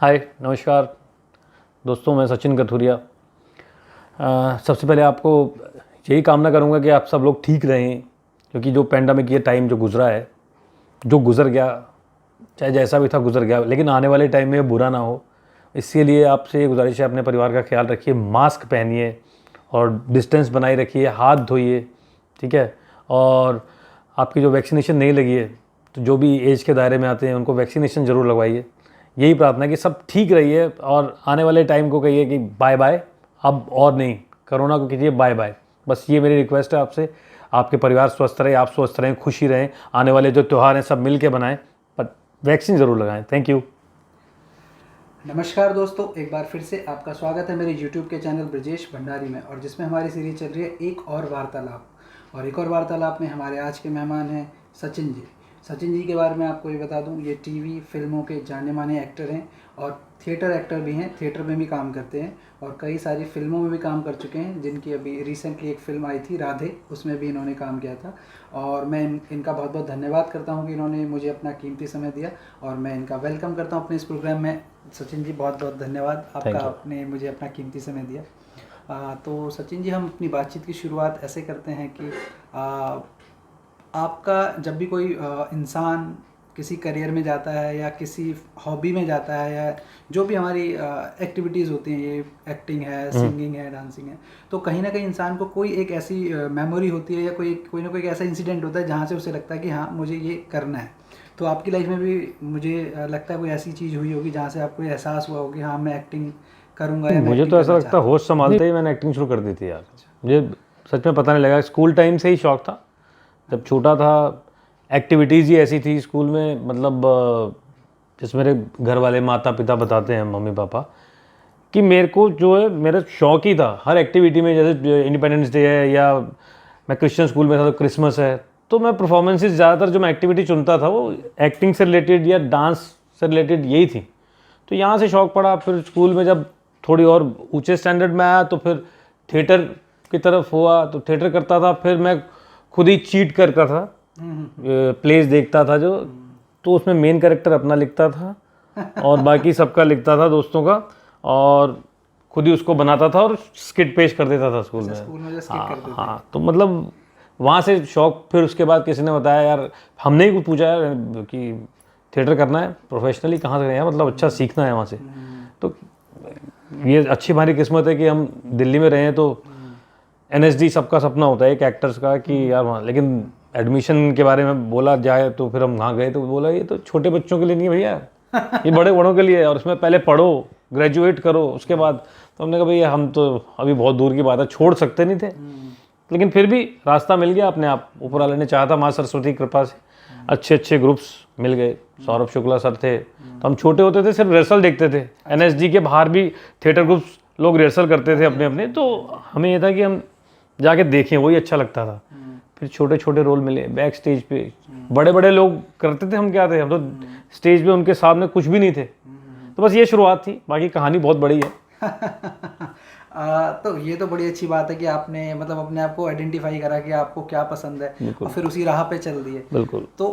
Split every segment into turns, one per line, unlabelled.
हाय नमस्कार दोस्तों, मैं सचिन कथुरिया। सबसे पहले आपको यही कामना करूंगा कि आप सब लोग ठीक रहें, क्योंकि जो पेंडेमिक ये टाइम जो गुज़रा है, जो गुज़र गया, चाहे जैसा भी था गुज़र गया, लेकिन आने वाले टाइम में बुरा ना हो। इसके लिए आपसे ये गुजारिश है, अपने परिवार का ख्याल रखिए, मास्क पहनिए और डिस्टेंस बनाए रखिए, हाथ धोइए, ठीक है। और आपकी जो वैक्सीनेशन नहीं लगी है, तो जो भी एज के दायरे में आते हैं उनको वैक्सीनेशन ज़रूर लगवाइए। यही प्रार्थना है कि सब ठीक रहिए और आने वाले टाइम को कहिए कि बाय बाय, अब और नहीं, कोरोना को कीजिए बाय बाय। बस ये मेरी रिक्वेस्ट है आपसे। आपके परिवार स्वस्थ रहे, आप स्वस्थ रहें, खुशी रहें, आने वाले जो त्यौहार हैं सब मिल के बनाएं, पर वैक्सीन ज़रूर लगाएं। Thank you.
नमस्कार दोस्तों, एक बार फिर से आपका स्वागत है मेरे YouTube के चैनल ब्रजेश भंडारी में, और जिसमें हमारी सीरीज चल रही है एक और वार्तालाप। और एक और वार्तालाप में हमारे आज के मेहमान हैं सचिन जी। सचिन जी के बारे में आपको ये बता दूं, ये टीवी फिल्मों के जाने माने एक्टर हैं और थिएटर एक्टर भी हैं, थिएटर में भी काम करते हैं और कई सारी फिल्मों में भी काम कर चुके हैं, जिनकी अभी रिसेंटली एक फिल्म आई थी राधे, उसमें भी इन्होंने काम किया था। और मैं इनका बहुत बहुत धन्यवाद करता हूं कि इन्होंने मुझे अपना कीमती समय दिया और मैं इनका वेलकम करता हूं अपने इस प्रोग्राम में। सचिन जी, बहुत बहुत धन्यवाद आपका, आपने मुझे अपना कीमती समय दिया। तो सचिन जी, हम अपनी बातचीत की शुरुआत ऐसे करते हैं कि आपका जब भी कोई इंसान किसी करियर में जाता है या किसी हॉबी में जाता है या जो भी हमारी एक्टिविटीज़ होती हैं, ये एक्टिंग है, सिंगिंग है, डांसिंग है, तो कहीं ना कहीं इंसान को कोई एक ऐसी मेमोरी होती है या कोई ना कोई ऐसा इंसिडेंट होता है जहाँ से उसे लगता है कि हाँ मुझे ये करना है। तो आपकी लाइफ में भी मुझे लगता है कोई ऐसी चीज़ हुई होगी जहाँ से आपको एहसास हुआ होगा कि हाँ मैं एक्टिंग करूँगा या
मुझे तो ऐसा लगता है होश संभालते ही मैंने एक्टिंग शुरू कर दी थी यार। मुझे सच में पता नहीं लगा, स्कूल टाइम से ही शौक था। जब छोटा था एक्टिविटीज़ ही ऐसी थी स्कूल में, मतलब जैसे मेरे घर वाले माता पिता बताते हैं, मम्मी पापा, कि मेरे को जो है मेरा शौक ही था हर एक्टिविटी में। जैसे इंडिपेंडेंस डे है या मैं क्रिश्चियन स्कूल में था तो क्रिसमस है, तो मैं परफॉर्मेंसेस ज़्यादातर जो मैं एक्टिविटी चुनता था वो एक्टिंग से रिलेटेड या डांस से रिलेटेड यही थी। तो यहाँ से शौक़ पड़ा। फिर स्कूल में जब थोड़ी और ऊंचे स्टैंडर्ड में आया तो फिर थिएटर की तरफ हुआ, तो थिएटर करता था। फिर मैं खुद ही चीट करता था, प्लेस देखता था जो, तो उसमें मेन कैरेक्टर अपना लिखता था और बाकी सबका लिखता था, दोस्तों का, और खुद ही उसको बनाता था और स्किट पेश कर देता था स्कूल में। हाँ, तो मतलब वहाँ से शौक। फिर उसके बाद किसी ने बताया, यार हमने ही कुछ पूछा यार कि थिएटर करना है प्रोफेशनली, कहाँ से करें, मतलब अच्छा सीखना है वहाँ से। तो ये अच्छी हमारी किस्मत है कि हम दिल्ली में रहे हैं। तो NSD सबका सपना होता है एक एक्टर्स का कि यार वहाँ, लेकिन एडमिशन के बारे में बोला जाए तो फिर हम वहाँ गए तो बोला ये तो छोटे बच्चों के लिए नहीं है भैया, ये बड़े बड़ों के लिए है, और इसमें पहले पढ़ो, ग्रेजुएट करो, उसके बाद। तो हमने कहा भैया हम तो अभी बहुत दूर की बात है, छोड़ सकते नहीं थे, लेकिन फिर भी रास्ता मिल गया अपने आप। ऊपर वाले ने चाहा था, माँ सरस्वती की कृपा से अच्छे अच्छे ग्रुप्स मिल गए। सौरभ शुक्ला सर थे, तो हम छोटे होते थे सिर्फ रिहर्सल देखते थे। NSD के बाहर भी थिएटर ग्रुप्स लोग रिहर्सल करते थे अपने अपने, तो हमें ये था कि हम जाके देखें, वही अच्छा लगता था। फिर छोटे छोटे रोल मिले बैक स्टेज पे, बड़े बड़े लोग करते थे, हम क्या थे, हम तो स्टेज पे उनके सामने कुछ भी नहीं थे। तो बस ये शुरुआत थी, बाकी कहानी बहुत बड़ी है।
तो ये तो बड़ी अच्छी बात है कि आपने मतलब अपने आप को आइडेंटिफाई करा कि आपको क्या पसंद है और फिर उसी राह पे चल दिए।
बिल्कुल।
तो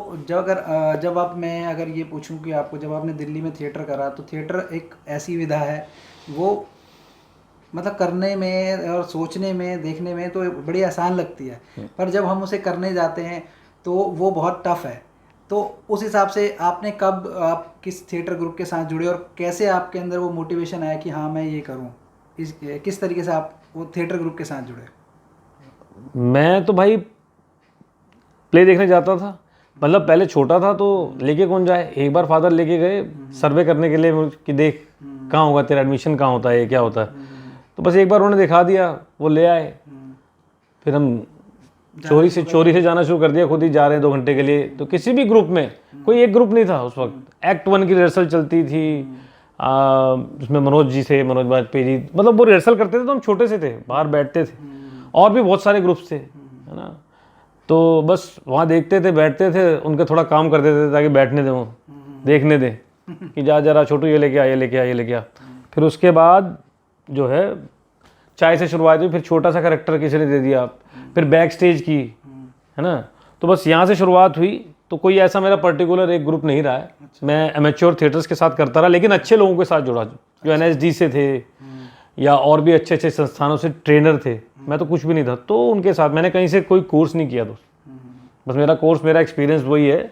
मैं अगर ये पूछूं कि आपको जब आपने दिल्ली में थिएटर करा, तो थिएटर एक ऐसी विधा है, वो मतलब करने में और सोचने में, देखने में तो बड़ी आसान लगती है, पर जब हम उसे करने जाते हैं तो वो बहुत टफ है। तो उस हिसाब से आपने कब, आप किस थिएटर ग्रुप के साथ जुड़े और कैसे आपके अंदर वो मोटिवेशन आया कि हाँ मैं ये करूँ, किस तरीके से आप वो थिएटर ग्रुप के साथ जुड़े?
मैं तो भाई प्ले देखने जाता था, मतलब पहले छोटा था तो लेके कौन जाए। एक बार फादर लेके गए सर्वे करने के लिए कि देख कहाँ होगा तेरा एडमिशन, कहाँ होता है, क्या होता है। तो बस एक बार उन्होंने दिखा दिया, वो ले आए। फिर हम चोरी से जाना शुरू कर दिया, खुद ही जा रहे हैं 2 घंटे के लिए। तो किसी भी ग्रुप में कोई एक ग्रुप नहीं था उस वक्त। एक्ट 1 की रिहर्सल चलती थी, उसमें मनोज जी थे, मनोज वाजपेयी जी, मतलब वो रिहर्सल करते थे तो हम छोटे से थे, बाहर बैठते थे। और भी बहुत सारे ग्रुप्स थे, है ना। तो बस वहाँ देखते थे, बैठते थे, उनके थोड़ा काम कर देते थे ताकि बैठने दें, वो देखने दें कि जा जरा छोटू ये लेके आ, ये लेके आ, ये लेके आ। फिर उसके बाद जो है चाय से शुरुआत हुई, फिर छोटा सा कैरेक्टर किसी ने दे दिया, फिर बैक स्टेज की, है ना। तो बस यहाँ से शुरुआत हुई तो कोई ऐसा मेरा पर्टिकुलर एक ग्रुप नहीं रहा है। मैं एमेच्योर थिएटर्स के साथ करता रहा, लेकिन अच्छे लोगों के साथ जुड़ा, जो एनएसडी से थे या और भी अच्छे अच्छे संस्थानों से ट्रेनर थे। मैं तो कुछ भी नहीं था, तो उनके साथ मैंने कहीं से कोई कोर्स नहीं किया दोस्त। बस मेरा कोर्स, मेरा एक्सपीरियंस वही है,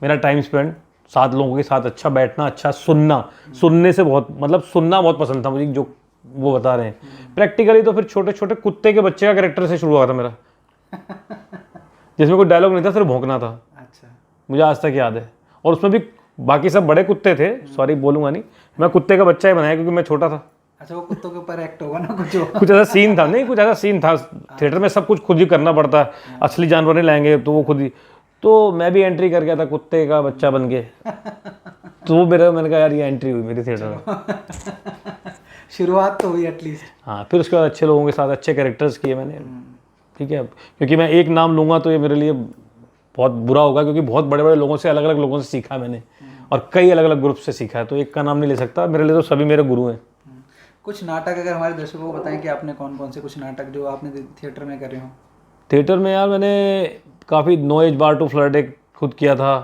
मेरा टाइम स्पेंड 7 लोगों के साथ, अच्छा बैठना, अच्छा सुनना। सुनने से बहुत, मतलब सुनना बहुत पसंद था मुझे, जो वो बता रहे हैं। प्रैक्टिकली तो फिर छोटे छोटे कुत्ते के बच्चे का कैरेक्टर से शुरू हुआ था मेरा, जिसमें कोई डायलॉग नहीं था, सिर्फ भौंकना था।
अच्छा।
मुझे आज तक याद है। और उसमें भी बाकी सब बड़े कुत्ते थे, सॉरी बोलूँगा नहीं, मैं कुत्ते का बच्चा ही बनाया क्योंकि मैं छोटा था।
अच्छा, वो कुत्तों के ऊपर एक्ट होगा ना कुछ
कुछ ऐसा सीन था, नहीं कुछ ऐसा सीन था। थिएटर में सब कुछ खुद ही करना पड़ता है, असली जानवर नहीं लाएंगे तो वो खुद ही। तो मैं भी एंट्री कर गया था कुत्ते का बच्चा बन के। तो वो मैंने कहा यार ये एंट्री हुई मेरी थिएटर में।
शुरुआत तो हुई एटलीस्ट।
हाँ, फिर उसके बाद अच्छे लोगों के साथ अच्छे कैरेक्टर्स किए मैंने। ठीक है, क्योंकि मैं एक नाम लूँगा तो ये मेरे लिए बहुत बुरा होगा, क्योंकि बहुत बड़े बड़े लोगों से, अलग अलग लोगों से सीखा मैंने, और कई अलग अलग ग्रुप से सीखा है, तो एक का नाम नहीं ले सकता। मेरे लिए तो सभी मेरे गुरु हैं।
कुछ नाटक अगर हमारे दर्शकों को बताएं कि आपने कौन कौन से कुछ नाटक जो आपने थिएटर में करे हो?
थिएटर में यार मैंने काफ़ी no age bar to flirt एक खुद किया था,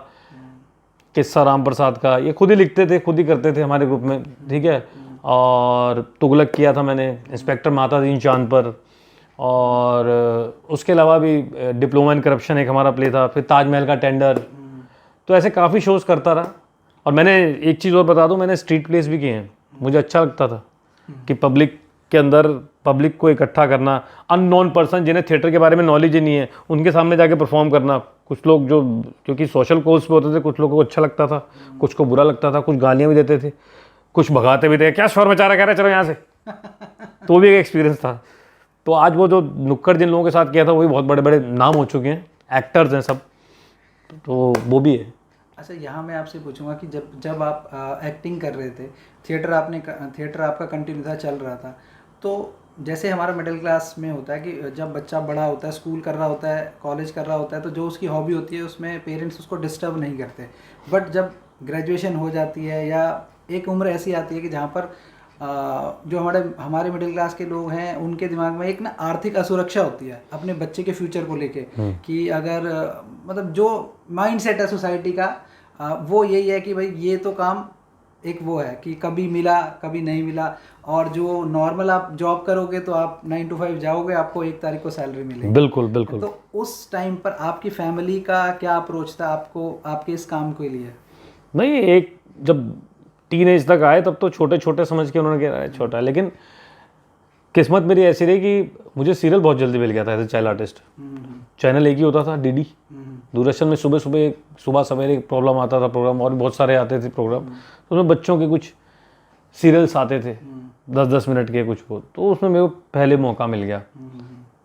किस्सा राम प्रसाद का, ये खुद ही लिखते थे, खुद ही करते थे हमारे ग्रुप में। ठीक है, और तुगलक किया था मैंने, इंस्पेक्टर माता दीन चांद पर, और उसके अलावा भी डिप्लोमा इन करप्शन एक हमारा प्ले था, फिर ताजमहल का टेंडर। तो ऐसे काफ़ी शोज़ करता रहा। और मैंने एक चीज़ और बता दूं, मैंने स्ट्रीट प्लेस भी किए हैं। मुझे अच्छा लगता था कि पब्लिक के अंदर, पब्लिक को इकट्ठा करना, अननोन पर्सन जिन्हें थिएटर के बारे में नॉलेज ही नहीं है, उनके सामने जाके परफॉर्म करना। कुछ लोग जो, क्योंकि सोशल कोर्स पे होते थे, कुछ लोगों को अच्छा लगता था, कुछ को बुरा लगता था, कुछ गालियाँ भी देते थे, कुछ भगाते भी थे, क्या शोर मचा रहा, कह रहे चलो यहाँ से। तो भी एक एक्सपीरियंस था। तो आज वो जो नुक्कड़ जिन लोगों के साथ किया था, वो भी बहुत बड़े बड़े नाम हो चुके हैं, एक्टर्स हैं सब, तो वो भी है।
अच्छा, यहाँ मैं आपसे पूछूंगा कि जब आप एक्टिंग कर रहे थे, थिएटर आपका कंटिन्यू था, चल रहा था, तो जैसे हमारा मिडिल क्लास में होता है कि जब बच्चा बड़ा होता है, स्कूल कर रहा होता है, कॉलेज कर रहा होता है, तो जो उसकी हॉबी होती है उसमें पेरेंट्स उसको डिस्टर्ब नहीं करते। बट जब ग्रेजुएशन हो जाती है या एक उम्र ऐसी आती है कि जहाँ पर जो हमारे मिडिल क्लास के लोग हैं, उनके दिमाग में एक ना आर्थिक असुरक्षा होती है अपने बच्चे के फ्यूचर को लेके, कि अगर मतलब जो माइंडसेट है सोसाइटी का, वो यही है कि भाई ये तो काम एक वो है कि कभी मिला कभी नहीं मिला, और जो नॉर्मल आप जॉब करोगे तो आप 9 to 5 जाओगे, आपको 1 तारीख को सैलरी मिलेगी।
बिल्कुल बिल्कुल।
तो उस टाइम पर आपकी फैमिली का क्या अप्रोच था आपको, आपके इस काम के लिए?
नहीं, एक जब टीनेज तक आए तब तो छोटे छोटे समझ के उन्होंने कहा छोटा है, लेकिन किस्मत मेरी ऐसी रही कि मुझे सीरियल बहुत जल्दी मिल गया था as a child artist. Channel एक ही होता था, डीडी दूरदर्शन में। सुबह सवेरे प्रॉब्लम आता था प्रोग्राम, और बहुत सारे आते थे प्रोग्राम, तो उसमें बच्चों के कुछ सीरियल्स आते थे 10-10 मिनट के कुछ वो, तो उसमें मेरे को पहले मौका मिल गया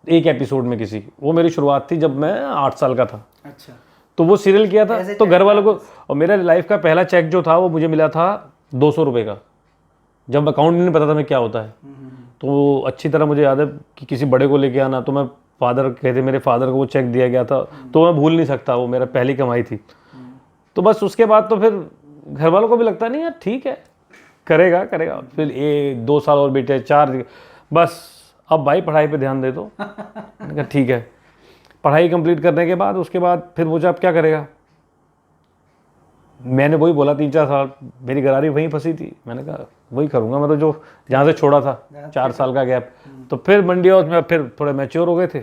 एक एपिसोड में किसी। वो मेरी शुरुआत थी जब मैं 8 साल का था।
अच्छा।
तो वो सीरियल किया था, तो घर वालों को, और मेरे लाइफ का पहला चेक जो था वो मुझे मिला था 200 रुपये का, जब अकाउंट नहीं पता था मैं क्या होता है। तो अच्छी तरह मुझे याद है कि किसी बड़े को लेके आना, तो मैं फादर कहते, मेरे फादर को वो चेक दिया गया था, तो मैं भूल नहीं सकता, वो मेरा पहली कमाई थी। तो बस उसके बाद तो फिर घर वालों को भी लगता नहीं यार ठीक है, करेगा। फिर 2 साल और बीते, 4, बस अब भाई पढ़ाई पे ध्यान दे दो। मैंने कहा ठीक है। पढ़ाई कंप्लीट करने के बाद, उसके बाद फिर वो जब क्या करेगा, मैंने वही बोला 3-4 साल मेरी गरारी वहीं फंसी थी। मैंने कहा वही करूँगा मैं, तो जो जहाँ से छोड़ा था 4 साल का गैप। तो फिर मंडी हाउस में फिर थोड़े मैच्योर हो गए थे,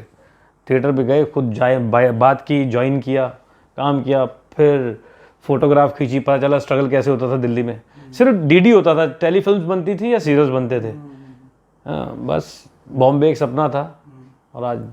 थिएटर भी गए, खुद बात की, ज्वाइन किया, काम किया, फिर फोटोग्राफ खींची, पता चला स्ट्रगल कैसे होता था दिल्ली में। सिर्फ डीडी होता था, टेलीफिल्म्स बनती थी या सीरियल्स बनते थे। हाँ, बस बॉम्बे एक सपना था, और आज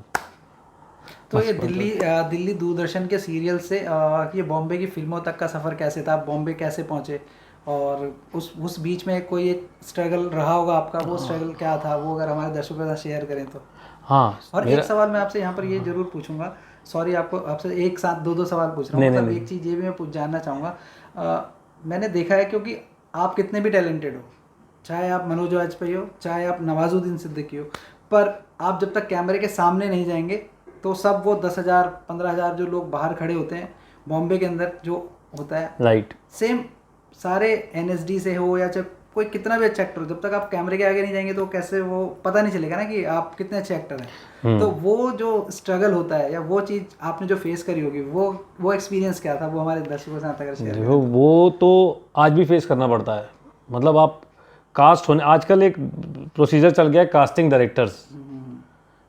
तो ये दिल्ली दूरदर्शन के सीरियल से ये बॉम्बे की फिल्मों तक का सफ़र कैसे था, आप बॉम्बे कैसे पहुँचे, और उस बीच में कोई एक स्ट्रगल रहा होगा आपका, वो स्ट्रगल क्या था, वो अगर हमारे दर्शकों के साथ शेयर करें तो।
हाँ,
और एक सवाल मैं आपसे यहाँ पर ये जरूर पूछूंगा, सॉरी आपसे एक साथ दो सवाल पूछ रहा हूँ, मतलब एक चीज़ ये भी मैं जानना चाहूँगा। मैंने देखा है, क्योंकि आप कितने भी टैलेंटेड हो, चाहे आप मनोज वाजपेयी हो, चाहे आप नवाजुद्दीन सिद्दीकी हो, पर आप जब तक कैमरे के सामने नहीं जाएंगे तो सब वो 10,000 15,000 जो लोग बाहर खड़े होते हैं बॉम्बे के अंदर जो होता है,
राइट,
सेम सारे एनएसडी से हो या चाहे कोई कितना भी अच्छा एक्टर हो, जब तक आप कैमरे के आगे नहीं जाएंगे तो कैसे वो पता नहीं चलेगा ना कि आप कितने अच्छे एक्टर हैं। तो वो जो स्ट्रगल होता है या वो चीज़ आपने जो फेस करी होगी, वो एक्सपीरियंस क्या था, वो हमारे दर्शकों के साथ अगर शेयर
देखो वो तो आज भी फेस करना पड़ता है। मतलब आप कास्ट होने, आजकल एक प्रोसीजर चल गया है कास्टिंग डायरेक्टर्स,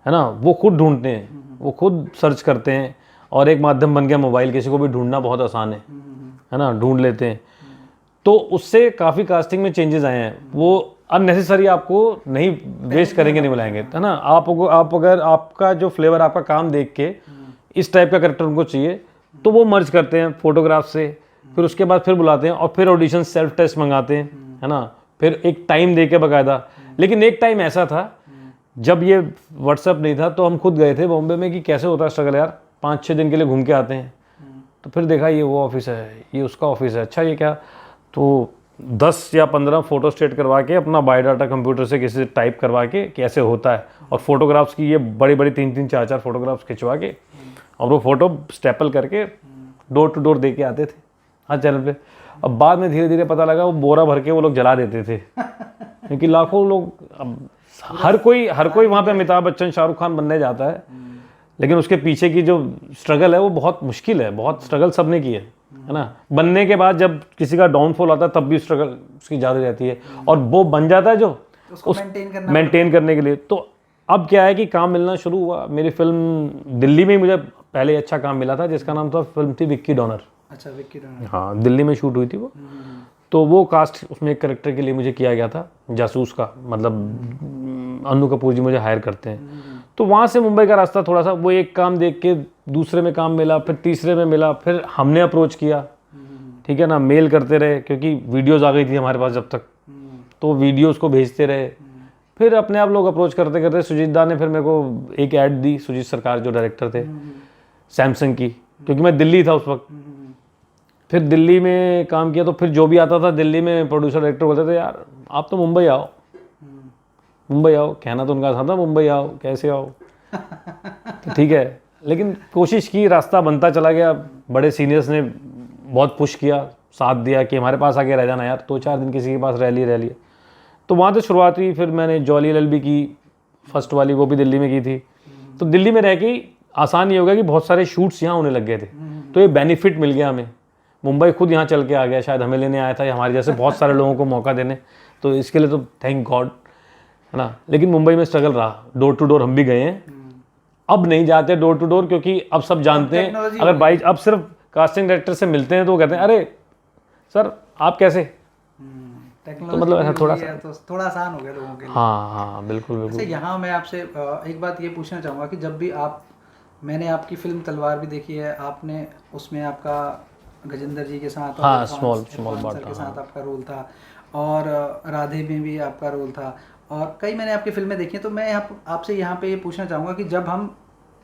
है ना, वो खुद ढूंढते हैं, वो खुद सर्च करते हैं, और एक माध्यम बन गया मोबाइल, किसी को भी ढूंढना बहुत आसान है ना, ढूंढ लेते हैं। तो उससे काफ़ी कास्टिंग में चेंजेस आए हैं। वो अननेसेसरी आपको नहीं वेस्ट करेंगे, नहीं बुलाएंगे, है ना। आप अगर आपका जो फ्लेवर, आपका काम देख के इस टाइप का करेक्टर उनको चाहिए, तो वो मर्ज करते हैं फोटोग्राफ से, फिर उसके बाद फिर बुलाते हैं, और फिर ऑडिशन सेल्फ टेस्ट मंगाते हैं, है ना, फिर एक टाइम दे के बाकायदा। लेकिन एक टाइम ऐसा था जब ये व्हाट्सएप नहीं था, तो हम खुद गए थे बॉम्बे में कि कैसे होता है स्ट्रगल यार, 5-6 दिन के लिए घूम के आते हैं। तो फिर देखा ये वो ऑफिस है, ये उसका ऑफिस है, अच्छा ये क्या, तो 10 या 15 फोटो स्टेट करवा के अपना बायोडाटा कंप्यूटर से किसी से टाइप करवा के कैसे होता है, और फोटोग्राफ्स की ये बड़ी बड़ी 3-3, 4-4 फोटोग्राफ्स खिंचवा के, और वो फोटो स्टेपल करके डोर टू डोर दे के आते थे हर चैनल पे। अब बाद में धीरे धीरे पता लगा वो बोरा भर के वो लोग जला देते थे, क्योंकि लाखों लोग, अब हर कोई वहाँ पे अमिताभ बच्चन, शाहरुख खान बनने जाता है, लेकिन उसके पीछे की जो स्ट्रगल है वो बहुत मुश्किल है, बहुत स्ट्रगल सबने की है ना। बनने के बाद जब किसी का डाउनफॉल आता है तब भी स्ट्रगल उसकी ज़्यादा रहती है, और वो बन जाता है जो
उसको
मेंटेन करने के लिए। तो अब क्या है कि काम मिलना शुरू हुआ। मेरी फिल्म दिल्ली में ही मुझे पहले अच्छा काम मिला था, जिसका नाम था, फिल्म थी विक्की डॉनर।
अच्छा, विक्की डॉनर,
हाँ, दिल्ली में शूट हुई थी वो। तो वो कास्ट उसमें एक करेक्टर के लिए मुझे किया गया था, जासूस का, मतलब अन्नू कपूर जी मुझे हायर करते हैं। तो वहाँ से मुंबई का रास्ता थोड़ा सा, वो एक काम देख के दूसरे में काम मिला, फिर तीसरे में मिला, फिर हमने अप्रोच किया, ठीक है ना, मेल करते रहे, क्योंकि वीडियोज़ आ गई थी हमारे पास जब तक, तो वीडियोज़ को भेजते रहे। फिर अपने आप लोग अप्रोच करते करते सुजीत दा ने फिर मेरे को एक ऐड दी, सुजीत सरकार जो डायरेक्टर थे सैमसंग की, क्योंकि मैं दिल्ली था उस वक्त। फिर दिल्ली में काम किया, तो फिर जो भी आता था दिल्ली में प्रोड्यूसर डायरेक्टर बोलते थे, यार आप तो मुंबई आओ, मुंबई आओ। कहना तो उनका था मुंबई आओ, कैसे आओ, तो ठीक है। लेकिन कोशिश की, रास्ता बनता चला गया। बड़े सीनियर्स ने बहुत पुश किया, साथ दिया कि हमारे पास आके रह जाना यार, 2-4 दिन किसी के पास रह लिए। तो वहाँ से शुरुआत हुई। फिर मैंने जॉली LLB की फर्स्ट वाली, वो भी दिल्ली में की थी। तो दिल्ली में रह के आसान ये हो गया कि बहुत सारे शूट्स यहाँ होने लग गए थे, तो ये बेनिफिट मिल गया हमें। मुंबई खुद यहाँ चल के आ गया, शायद हमें लेने आया था, या हमारे जैसे बहुत सारे लोगों को मौका देने, तो इसके लिए तो थैंक गॉड, है ना। लेकिन मुंबई में स्ट्रगल रहा, डोर टू डोर हम भी गए हैं। अब नहीं जाते डोर टू डोर, क्योंकि अब सब जानते हैं। अगर बाई अब सिर्फ कास्टिंग डायरेक्टर से मिलते हैं तो वो कहते हैं, अरे सर आप कैसे, तो मतलब ऐसा
थोड़ा आसान हो गया लोगों के लिए।
हाँ, बिल्कुल बिल्कुल।
अच्छा, यहाँ मैं आपसे एक बात ये पूछना चाहूँगा कि जब भी मैंने आपकी फिल्म तलवार भी देखी है, आपने उसमें आपका गजेंद्र जी के साथ,
हाँ, स्मॉल
सर के साथ आपका रोल था, और राधे में भी आपका रोल था, और कई मैंने आपकी फिल्में देखी हैं। तो मैं आपसे यहाँ पे ये पूछना चाहूँगा कि जब हम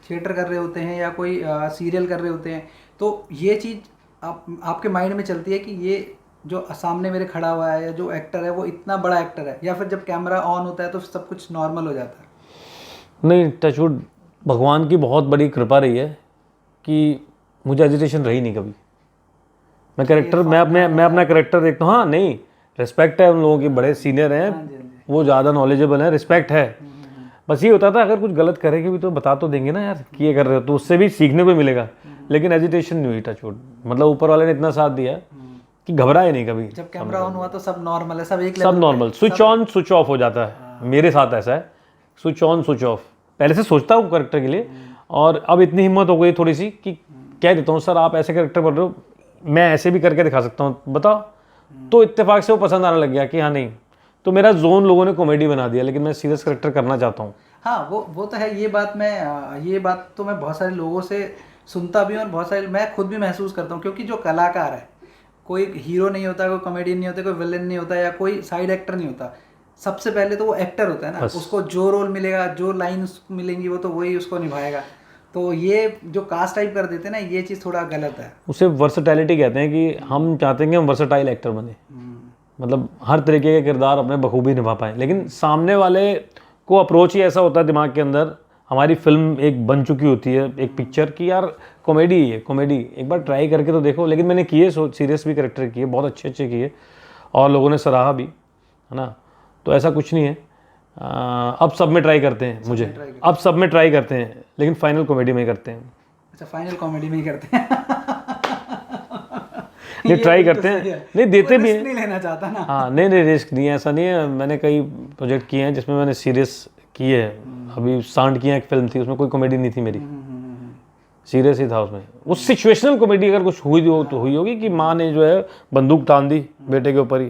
थिएटर कर रहे होते हैं या कोई सीरियल कर रहे होते हैं, तो ये चीज़ आपके माइंड में चलती है कि ये जो सामने मेरे खड़ा हुआ है या जो एक्टर है वो इतना बड़ा एक्टर है, या फिर जब कैमरा ऑन होता है तो सब कुछ नॉर्मल हो जाता है?
नहीं, टचवुड, भगवान की बहुत बड़ी कृपा रही है कि मुझे एजिटेशन रही नहीं कभी। मैं कैरेक्टर, मैं अपना कैरेक्टर देखता हूँ। हाँ, नहीं, रिस्पेक्ट है उन लोगों की, बड़े सीनियर हैं, वो ज़्यादा नॉलेजेबल है, रिस्पेक्ट है। बस ये होता था अगर कुछ गलत करेंगे भी तो बता तो देंगे ना यार कि ये कर रहे हो, तो उससे भी सीखने को मिलेगा। लेकिन एजिटेशन नहीं हुई, टचवुड। मतलब ऊपर वाले ने इतना साथ दिया कि घबराए नहीं कभी।
जब कैमरा ऑन हुआ तो सब नॉर्मल है, सब एक
सब normal, switch on switch off हो जाता है। मेरे साथ ऐसा है, स्विच ऑन स्विच ऑफ। पहले से सोचता हूँ कैरेक्टर के लिए, और अब इतनी हिम्मत हो गई थोड़ी सी कि कह देता हूँ, सर आप ऐसे कैरेक्टर बोल रहे हो, मैं ऐसे भी करके दिखा सकता हूँ, बताओ। तो इत्तेफाक से वो पसंद आने लग गया कि हाँ नहीं, तो मेरा जोन लोगों ने कॉमेडी बना दिया, लेकिन मैं सीरियस कैरेक्टर करना चाहता हूँ।
हाँ, वो तो है। ये बात तो मैं बहुत सारे लोगों से सुनता भी हूँ, और बहुत सारे मैं खुद भी महसूस करता हूँ, क्योंकि जो कलाकार है, कोई हीरो नहीं होता, कोई कॉमेडियन नहीं होता, कोई विलन नहीं होता, या कोई साइड एक्टर नहीं होता। सबसे पहले तो वो एक्टर होता है ना, उसको जो रोल मिलेगा, जो लाइन्स मिलेंगी, वो तो वही उसको निभाएगा। तो ये जो कास्ट टाइप कर देते हैं ना, ये चीज़ थोड़ा गलत है।
उसे वर्सेटैलिटी कहते हैं, कि हम चाहते हैं कि हम वर्सेटाइल एक्टर बने, मतलब हर तरीके के किरदार अपने बखूबी निभा पाएं। लेकिन सामने वाले को अप्रोच ही ऐसा होता है दिमाग के अंदर, हमारी फिल्म एक बन चुकी होती है, एक पिक्चर की, यार कॉमेडी है, कॉमेडी एक बार ट्राई करके तो देखो। लेकिन मैंने किए, सीरियस भी कैरेक्टर किए, बहुत अच्छे किए, और लोगों ने सराहा भी। है ना। तो ऐसा कुछ नहीं है। अब सब में ट्राई करते हैं मुझे, अब सब में ट्राई करते हैं, लेकिन फाइनल कॉमेडी में ही करते हैं।
अच्छा, फाइनल कॉमेडी में ही करते हैं।
नहीं, ट्राई करते हैं, नहीं देते भी हैं।
नहीं लेना चाहता ना।
हाँ, नहीं रिस्क नहीं है, ऐसा नहीं है। मैंने कई प्रोजेक्ट किए हैं जिसमें मैंने सीरियस किए हैं। अभी सांड की एक फिल्म थी, उसमें कोई कॉमेडी नहीं थी मेरी, सीरियस ही था उसमें। वो सिचुएशनल कॉमेडी अगर कुछ हुई हो तो हुई होगी कि माँ ने जो है बंदूक तान दी बेटे के ऊपर ही,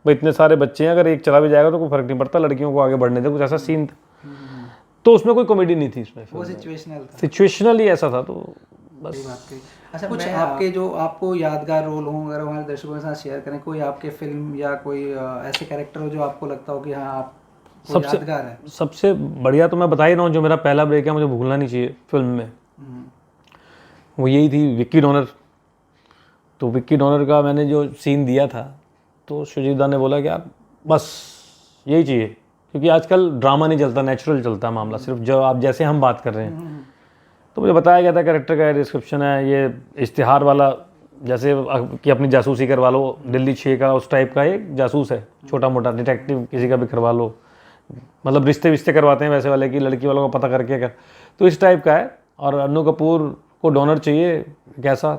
भाई इतने सारे बच्चे हैं, अगर एक चला भी जाएगा तो कोई फर्क नहीं पड़ता, लड़कियों को आगे बढ़ने दे, कुछ ऐसा सीन था। तो उसमें कोई कॉमेडी नहीं थी इसमें,
वो सिचुएशनल था,
सिचुएशनल ही ऐसा था। तो बस
बात कही। अच्छा, कुछ आपके जो आपको यादगार रोल हो, अगर हमारे दर्शकों के साथ शेयर करें, कोई आपके फिल्म या कोई ऐसे कैरेक्टर हो जो आपको लगता हो कि हाँ आप यादगार है?
सबसे बढ़िया तो मैं बता ही रहा हूँ, जो मेरा पहला ब्रेक है, मुझे भूलना नहीं चाहिए फिल्म में, वो यही थी, विक्की डोनर। तो विक्की डोनर का मैंने जो सीन दिया था, तो सुजीत दा ने बोला कि यार बस यही चाहिए, क्योंकि आजकल ड्रामा नहीं चलता, नेचुरल चलता है मामला, सिर्फ जो आप जैसे हम बात कर रहे हैं। तो मुझे बताया गया था कैरेक्टर का डिस्क्रिप्शन है, ये इश्तिहार वाला, जैसे कि अपनी जासूसी करवा लो, दिल्ली 6 का उस टाइप का एक जासूस है, छोटा मोटा डिटेक्टिव किसी का भी करवा लो, मतलब रिश्ते करवाते हैं वैसे वाले, कि लड़की वालों का पता करके कर, तो इस टाइप का है। और अन्नू कपूर को डोनर चाहिए, कैसा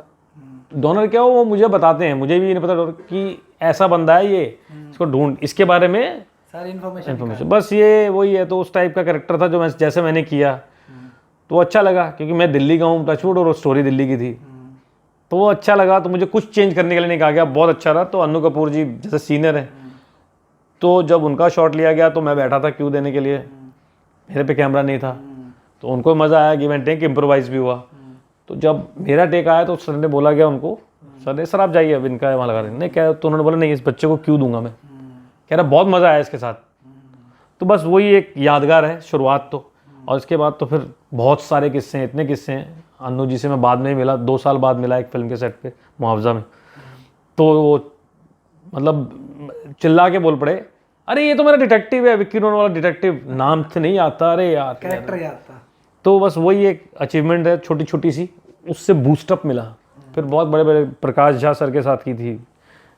डोनर क्या हो वो मुझे बताते हैं, मुझे भी नहीं पता डोनर कि ऐसा बंदा है ये, इसको ढूंढ, इसके बारे में
सारी इन्फॉर्मेशन, बस
ये वही है। तो उस टाइप का कैरेक्टर था जो जैसे मैंने किया, तो अच्छा लगा, क्योंकि मैं दिल्ली का हूँ, टचवुड, और स्टोरी दिल्ली की थी, तो वो अच्छा लगा। तो मुझे कुछ चेंज करने के लिए नहीं कहा गया, बहुत अच्छा रहा। तो अन्नू कपूर जी जैसे सीनियर है, तो जब उनका शॉट लिया गया तो मैं बैठा था क्यों देने के लिए, मेरे पे कैमरा नहीं था, तो उनको मज़ा आया, गिव एंड टेक, इम्प्रोवाइज भी हुआ। तो जब मेरा टेक आया तो सर ने बोला गया उनको, सर आप जाइए, अब इनका वहाँ लगा नहीं क्या, तो उन्होंने बोला नहीं, इस बच्चे को क्यों दूंगा मैं, कह रहा बहुत मज़ा आया इसके साथ। तो बस वही एक यादगार है शुरुआत तो, और इसके बाद तो फिर बहुत सारे किस्से हैं, इतने किस्से हैं। अन्नू जी से मैं बाद में मिला, 2 साल बाद मिला एक फिल्म के सेट पे मुआवजा में, तो वो मतलब चिल्ला के बोल पड़े, अरे ये तो मेरा डिटेक्टिव है, विक्की डोनर वाला डिटेक्टिव, नाम से नहीं आता, अरे यार
कैरेक्टर याद था।
तो बस वही एक अचीवमेंट है, छोटी छोटी सी, उससे बूस्टअप मिला। फिर बहुत बड़े बड़े, प्रकाश झा सर के साथ की थी,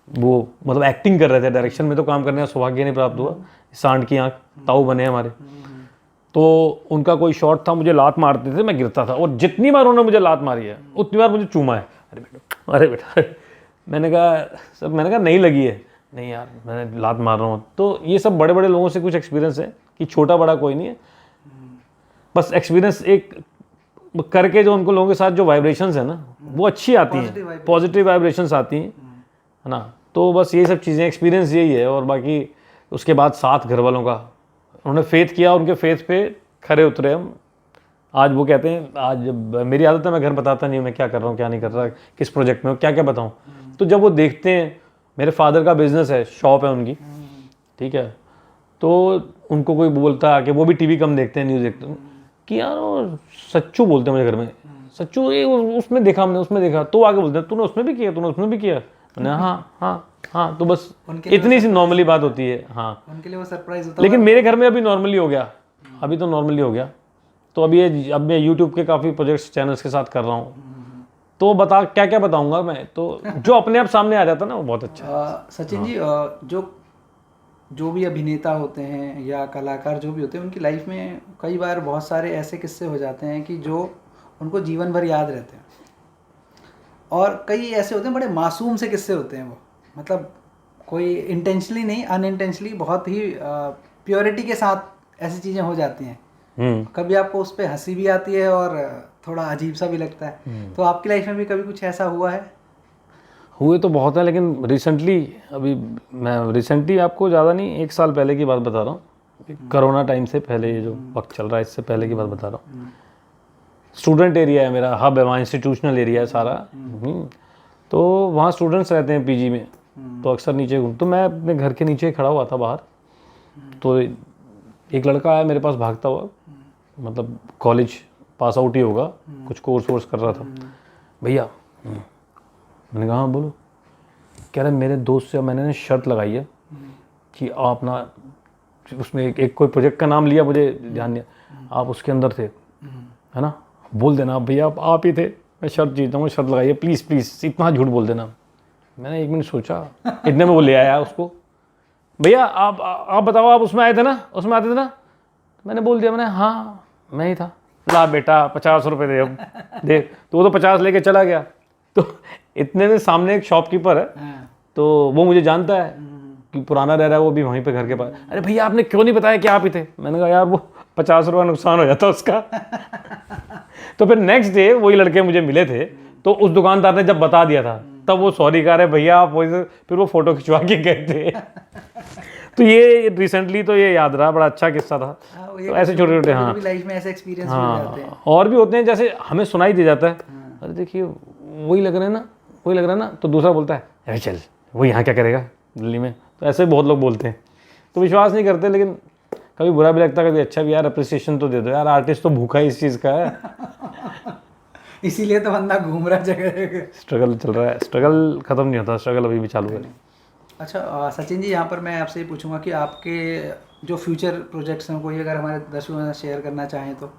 वो मतलब एक्टिंग कर रहे थे, डायरेक्शन में तो काम करने का सौभाग्य नहीं प्राप्त हुआ। सांड की आँख ताऊ बने हमारे, तो उनका कोई शॉट था, मुझे लात मारते थे, मैं गिरता था, और जितनी बार उन्होंने मुझे लात मारी है उतनी बार मुझे चूमा है, अरे बेटा मैंने कहा सर, मैंने कहा नहीं लगी है, नहीं यार मैंने लात मार रहा हूँ। तो ये सब बड़े बड़े लोगों से कुछ एक्सपीरियंस है, कि छोटा बड़ा कोई नहीं है, बस एक्सपीरियंस एक करके जो उनको लोगों के साथ जो वाइब्रेशंस है ना, वो अच्छी आती हैं, पॉजिटिव वाइब्रेशंस आती हैं, है ना। तो बस ये सब चीज़ें, एक्सपीरियंस यही है। और बाकी उसके बाद साथ घर वालों का, उन्होंने फेथ किया, उनके फेथ पे खरे उतरे हम। आज वो कहते हैं, आज मेरी आदत है मैं घर बताता नहीं हूँ मैं क्या कर रहा हूँ क्या नहीं कर रहा, किस प्रोजेक्ट में हूँ, क्या क्या बताऊँ। तो जब वो देखते हैं, मेरे फादर का बिजनेस है, शॉप है उनकी, ठीक है, तो उनको कोई बोलता है आके, वो भी टीवी कम देखते हैं, न्यूज़ देखते हैं, कि यार वो सच्चू बोलते हैं मुझे घर में, सच्चू ये उसमें देखा हमने, उसमें देखा, तो आगे बोलते हैं तूने उसमें भी किया, तूने उसमें भी किया, मैंने हाँ। तो बस इतनी सी नॉर्मली बात होती है। हाँ,
उनके लिए वो सरप्राइज होता है।
लेकिन मेरे घर में अभी नॉर्मली हो गया, अभी तो नॉर्मली हो गया। तो अब मैं यूट्यूब के काफ़ी प्रोजेक्ट्स चैनल्स के साथ कर रहा हूँ, तो बता क्या क्या बताऊँगा मैं, तो जो अपने आप सामने आ जाता है ना, वो बहुत अच्छा।
सचिन जी, जो भी अभिनेता होते हैं या कलाकार जो भी होते हैं, उनकी लाइफ में कई बार बहुत सारे ऐसे किस्से हो जाते हैं कि जो उनको जीवन भर याद रहते हैं, और कई ऐसे होते हैं बड़े मासूम से किस्से होते हैं, वो मतलब कोई इंटेंशनली नहीं, अनइंटेंशनली बहुत ही प्योरिटी के साथ ऐसी चीज़ें हो जाती हैं। कभी आपको उस पर हंसी भी आती है और थोड़ा अजीब सा भी लगता है। तो आपकी लाइफ में भी कभी कुछ ऐसा हुआ है?
हुए तो बहुत है, लेकिन रिसेंटली आपको ज़्यादा नहीं, 1 साल पहले की बात बता रहा हूँ, कोरोना टाइम से पहले, ये जो वक्त चल रहा है इससे पहले की बात बता रहा हूँ। स्टूडेंट एरिया है मेरा, हब है वहाँ, इंस्टीट्यूशनल एरिया है सारा, तो वहाँ स्टूडेंट्स रहते हैं पीजी में, तो अक्सर नीचे तो मैं अपने घर के नीचे खड़ा हुआ था बाहर, तो एक लड़का आया मेरे पास भागता हुआ, मतलब कॉलेज पास आउट ही होगा, कुछ कोर्स कर रहा था। भैया, मैंने कहा हाँ बोलो। कह रहे मेरे दोस्त से मैंने शर्त लगाई है कि आप ना, उसमें एक कोई प्रोजेक्ट का नाम लिया, मुझे ध्यान नहीं, आप उसके अंदर थे, है ना, बोल देना भैया आप ही थे, मैं शर्त जीता हूँ, शर्त लगाइए प्लीज़ इतना झूठ बोल देना। मैंने 1 मिनट सोचा, इतने में वो ले आया उसको, भैया आप बताओ, आप उसमें आए थे ना, उसमें आते थे ना? मैंने बोल दिया, मैंने हाँ मैं ही था। ला बेटा 50 रुपये दे, अब दे। तो वो तो 50 लेके चला गया। तो इतने में सामने एक शॉपकीपर है,
हाँ।
तो वो मुझे जानता है कि पुराना रह रहा है वो भी वहीं पे घर के पास। अरे भैया आपने क्यों नहीं बताया कि आप ही थे? मैंने कहा यार वो 50 रुपये नुकसान हो जाता उसका। तो फिर नेक्स्ट डे वही लड़के मुझे मिले थे, तो उस दुकानदार ने जब बता दिया था तब वो सॉरी कह रहे भैया आप वही से, फिर वो फोटो खिंचवा के गए थे। तो ये रिसेंटली तो ये याद रहा, बड़ा अच्छा किस्सा था। तो ऐसे छोटे छोटे, हाँ
लाइफ में ऐसे एक्सपीरियंस भी हो जाते हैं।
हाँ, और भी होते हैं, जैसे हमें सुनाई दे जाता है, अरे देखिए वही लग रहा है ना, वही लग रहा है ना, तो दूसरा बोलता है अरे चल वो यहाँ क्या करेगा दिल्ली में। तो ऐसे बहुत लोग बोलते हैं, तो विश्वास नहीं करते, लेकिन कभी बुरा भी लगता है, कभी अच्छा भी। यार अप्रिसिएशन तो दे दो यार, आर्टिस्ट तो भूखा ही इस चीज़ का है।
इसीलिए तो बंदा घूम रहा जगह।
स्ट्रगल चल रहा है, स्ट्रगल खत्म नहीं होता, स्ट्रगल अभी भी चालू है।
अच्छा सचिन जी, यहाँ पर मैं आपसे ये पूछूंगा कि आपके जो फ्यूचर प्रोजेक्ट्स हैं कोई अगर हमारे दर्शकों के साथ शेयर करना चाहें तो।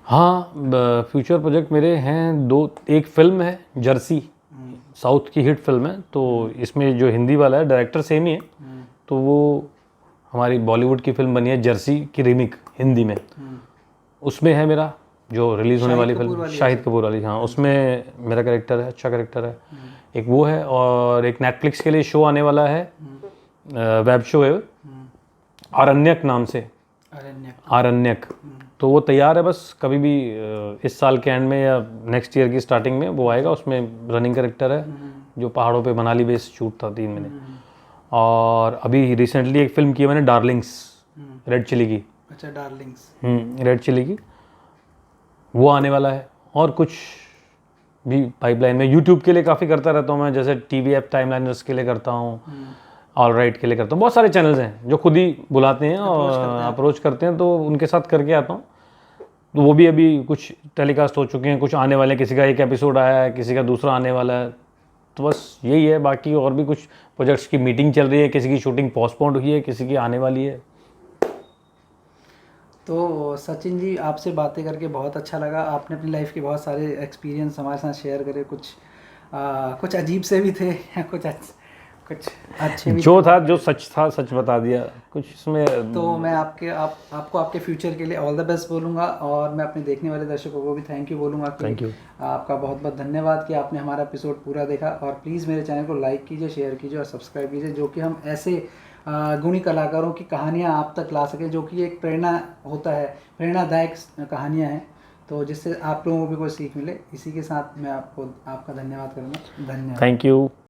हाँ, फ्यूचर प्रोजेक्ट मेरे हैं दो। एक फिल्म है जर्सी, साउथ की हिट फिल्म है, तो इसमें जो हिंदी वाला है डायरेक्टर सेम ही है, तो वो हमारी बॉलीवुड की फिल्म बनी है जर्सी की रीमेक हिंदी में, उसमें है मेरा जो रिलीज़ होने वाली फिल्म शाहिद कपूर वाली, हाँ उसमें मेरा कैरेक्टर है, अच्छा कैरेक्टर है। एक वो है, और एक नेटफ्लिक्स के लिए शो आने वाला है, वेब शो है आरण्यक नाम से, आरण्यक। तो वो तैयार है, बस कभी भी इस साल के एंड में या नेक्स्ट ईयर की स्टार्टिंग में वो आएगा। उसमें रनिंग कैरेक्टर है, जो पहाड़ों पे मनाली बेस्ड शूट था 3 महीने। और अभी रिसेंटली एक फिल्म की है मैंने, डार्लिंग्स, रेड चिली की।
अच्छा डार्लिंग्स,
रेड चिली की, वो आने वाला है। और कुछ भी पाइपलाइन में, यूट्यूब के लिए काफ़ी करता रहता हूँ मैं, जैसे TVF टाइमलाइनर्स के लिए करता हूँ, ऑल राइट के लिए करता हूँ। बहुत सारे चैनल्स हैं जो खुद ही बुलाते हैं और अप्रोच करते हैं, तो उनके साथ करके आता हूँ। तो वो भी अभी कुछ टेलीकास्ट हो चुके हैं, कुछ आने वाले हैं, किसी का एक एपिसोड आया है, किसी का दूसरा आने वाला है। तो बस यही है, बाकी और भी कुछ प्रोजेक्ट्स की मीटिंग चल रही है, किसी की शूटिंग पोस्टपोन्ड हुई है, किसी की आने वाली है।
तो सचिन जी आपसे बातें करके बहुत अच्छा लगा। आपने अपनी लाइफ के बहुत सारे एक्सपीरियंस हमारे साथ शेयर करे, कुछ अजीब से भी थे, कुछ अच्छे भी
जो था, जो सच था सच बता दिया, कुछ इसमें।
तो मैं आपको आपके फ्यूचर के लिए ऑल द बेस्ट बोलूँगा, और मैं अपने देखने वाले दर्शकों को भी थैंक यू बोलूँगा कि
थैंक यू,
आपका बहुत बहुत धन्यवाद कि आपने हमारा एपिसोड पूरा देखा। और प्लीज़ मेरे चैनल को लाइक कीजिए, शेयर कीजिए और सब्सक्राइब कीजिए, जो कि हम ऐसे गुणी कलाकारों की कहानियाँ आप तक ला सकें, जो कि एक प्रेरणा होता है, प्रेरणादायक कहानियाँ हैं, तो जिससे आप लोगों को भी कोई सीख मिले। इसी के साथ मैं आपका धन्यवाद करूँगा। धन्यवाद,
थैंक यू।